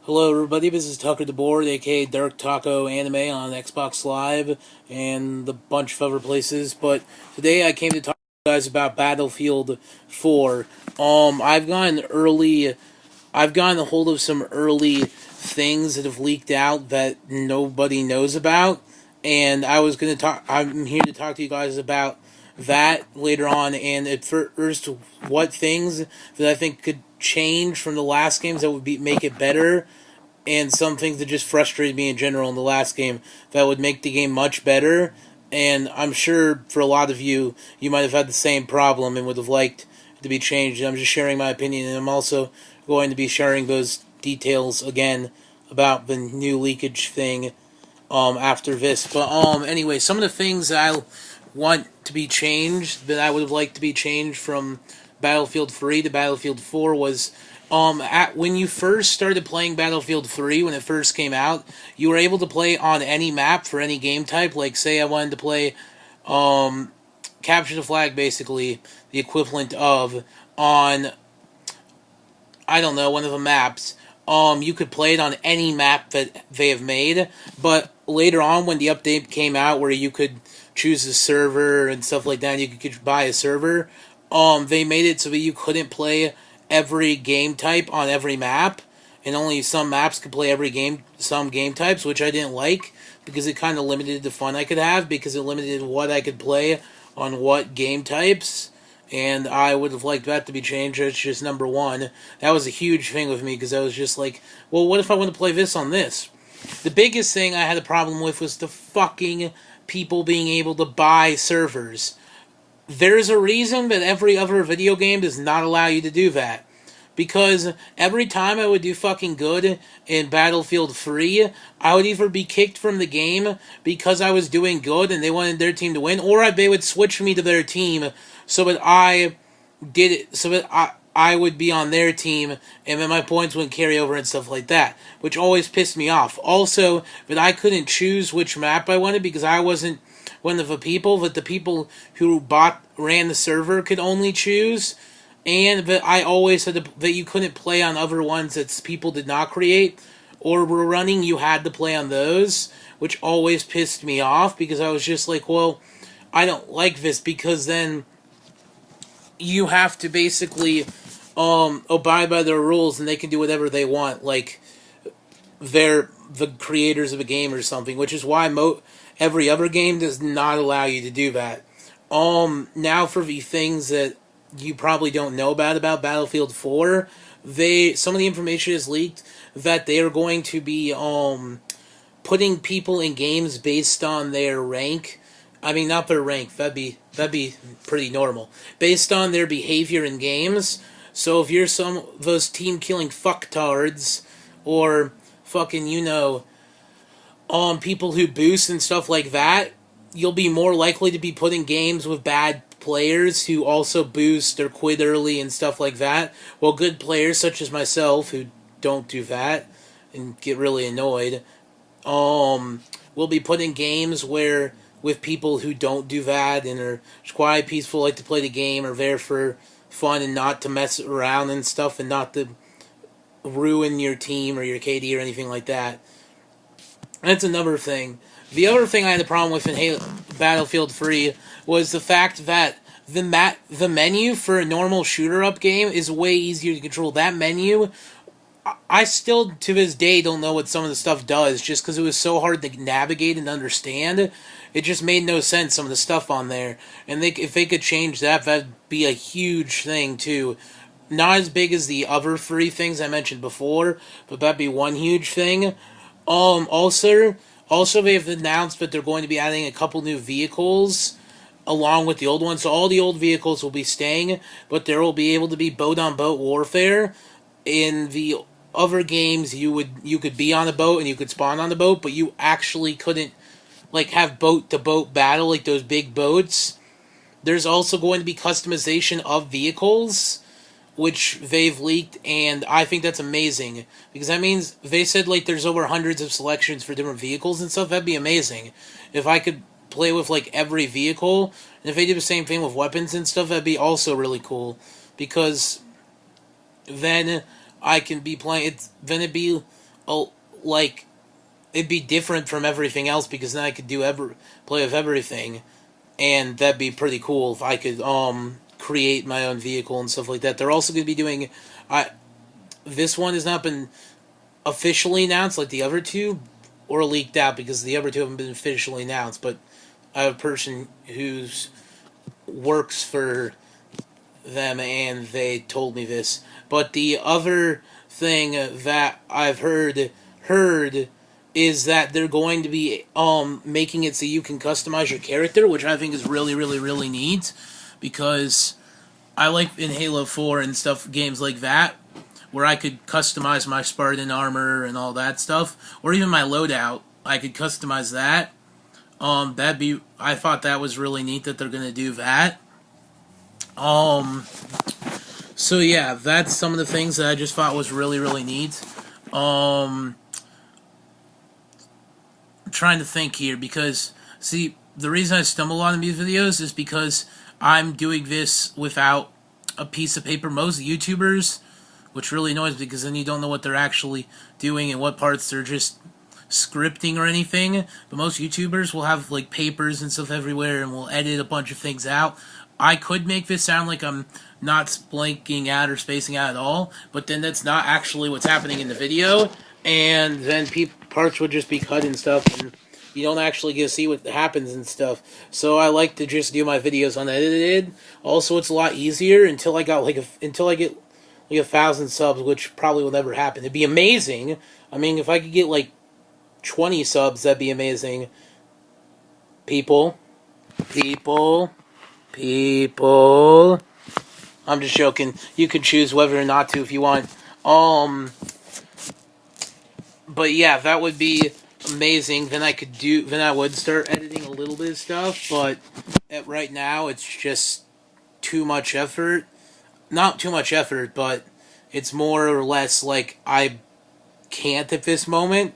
Hello, everybody. This is Tucker DeBoard, aka Dark Taco Anime on Xbox Live and a bunch of other places. But today I came to talk to you guys about Battlefield 4. I've gotten a hold of some early things that have leaked out that nobody knows about, and I'm here to talk to you guys about that later on. And at first, what things that I think could change from the last games that would make it better, and some things that just frustrated me in general in the last game that would make the game much better. And I'm sure for a lot of you, you might have had the same problem and would have liked it to be changed. I'm just sharing my opinion, and I'm also going to be sharing those details again about the new leakage thing after this. But anyway, some of the things that I want to be changed, that I would have liked to be changed from Battlefield 3 to Battlefield 4 was when you first started playing Battlefield 3 when it first came out, you were able to play on any map for any game type. Like say I wanted to play Capture the Flag, basically the equivalent of on, I don't know, one of the maps. You could play it on any map that they have made, but later on when the update came out where you could choose a server and stuff like that, and you could buy a server, they made it so that you couldn't play every game type on every map, and only some maps could play some game types, which I didn't like because it kind of limited the fun I could have because it limited what I could play on what game types, and I would have liked that to be changed. That's just number one. That was a huge thing with me because I was just like, well, what if I want to play this on this? The biggest thing I had a problem with was the fucking people being able to buy servers. There's a reason that every other video game does not allow you to do that. Because every time I would do fucking good in Battlefield 3, I would either be kicked from the game because I was doing good and they wanted their team to win, or they would switch me to their team so that I would be on their team and then my points wouldn't carry over and stuff like that, which always pissed me off. Also, that I couldn't choose which map I wanted because I wasn't one of the people that the people who ran the server could only choose, and that I always had that you couldn't play on other ones that people did not create or were running. You had to play on those, which always pissed me off because I was just like, well, I don't like this because then you have to basically abide by their rules and they can do whatever they want, like they're the creators of a game or something, which is why every other game does not allow you to do that. Now for the things that you probably don't know about Battlefield 4, some of the information is leaked that they are going to be putting people in games based on their rank. I mean, not their rank. That'd be pretty normal. Based on their behavior in games. So if you're some of those team killing fucktards, or fucking people who boost and stuff like that, you'll be more likely to be put in games with bad players who also boost or quit early and stuff like that. Well, good players such as myself who don't do that and get really annoyed, will be put in games where with people who don't do that and are quiet, peaceful, like to play the game, are there for fun and not to mess around and stuff and not to ruin your team or your KD or anything like that. That's another thing. The other thing I had a problem with in Battlefield 3 was the fact that the menu for a normal shooter-up game is way easier to control. That menu, I still, to this day, don't know what some of the stuff does, just because it was so hard to navigate and understand. It just made no sense, some of the stuff on there. And if they could change that, that'd be a huge thing, too. Not as big as the other three things I mentioned before, but that'd be one huge thing. Also, they've announced that they're going to be adding a couple new vehicles along with the old ones. So all the old vehicles will be staying, but there will be able to be boat-on-boat warfare. In the other games, you could be on a boat and you could spawn on the boat, but you actually couldn't like have boat-to-boat battle like those big boats. There's also going to be customization of vehicles, which they've leaked, and I think that's amazing because that means they said like there's over hundreds of selections for different vehicles and stuff. That'd be amazing if I could play with like every vehicle, and if they did the same thing with weapons and stuff, that'd be also really cool because then I can be playing it. Then it'd be oh, like it'd be different from everything else because then I could play with everything, and that'd be pretty cool if I could create my own vehicle and stuff like that. They're also going to be doing I this one has not been officially announced like the other two, or leaked out because the other two haven't been officially announced. But I have a person who's works for them and they told me this. But the other thing that I've heard is that they're going to be making it so you can customize your character, which I think is really really really neat because I like in Halo 4 and stuff games like that where I could customize my Spartan armor and all that stuff, or even my loadout. I could customize that. I thought that was really neat that they're gonna do that. So yeah, that's some of the things that I just thought was really really neat. I'm trying to think here because see the reason I stumble on these videos is because I'm doing this without a piece of paper. Most YouTubers, which really annoys me because then you don't know what they're actually doing and what parts they're just scripting or anything. But most YouTubers will have like papers and stuff everywhere and will edit a bunch of things out. I could make this sound like I'm not blanking out or spacing out at all, but then that's not actually what's happening in the video, and then parts would just be cut and stuff, and you don't actually get to see what happens and stuff. So I like to just do my videos unedited. Also, it's a lot easier until I get like 1,000 subs, which probably will never happen. It'd be amazing. I mean, if I could get like 20 subs, that'd be amazing. People. I'm just joking. You can choose whether or not to if you want. But yeah, that would be amazing. Then I would start editing a little bit of stuff. But right now, it's just too much effort. Not too much effort, but it's more or less like I can't at this moment.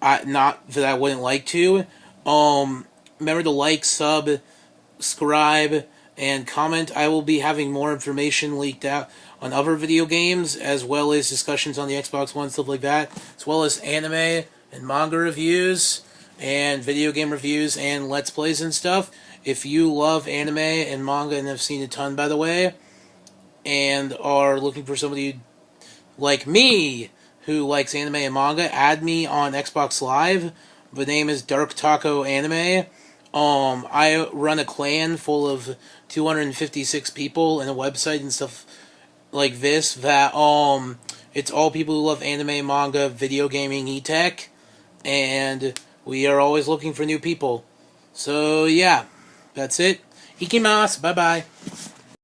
Not that I wouldn't like to. Remember to like, subscribe, and comment. I will be having more information leaked out on other video games, as well as discussions on the Xbox One, stuff like that, as well as anime and manga reviews, and video game reviews, and Let's Plays and stuff. If you love anime and manga, and have seen a ton, by the way, and are looking for somebody like me who likes anime and manga, add me on Xbox Live. The name is Dark Taco Anime. I run a clan full of 256 people and a website and stuff like this that it's all people who love anime, manga, video gaming, e-tech, and we are always looking for new people. So yeah, that's it. Ikimasu. Bye bye.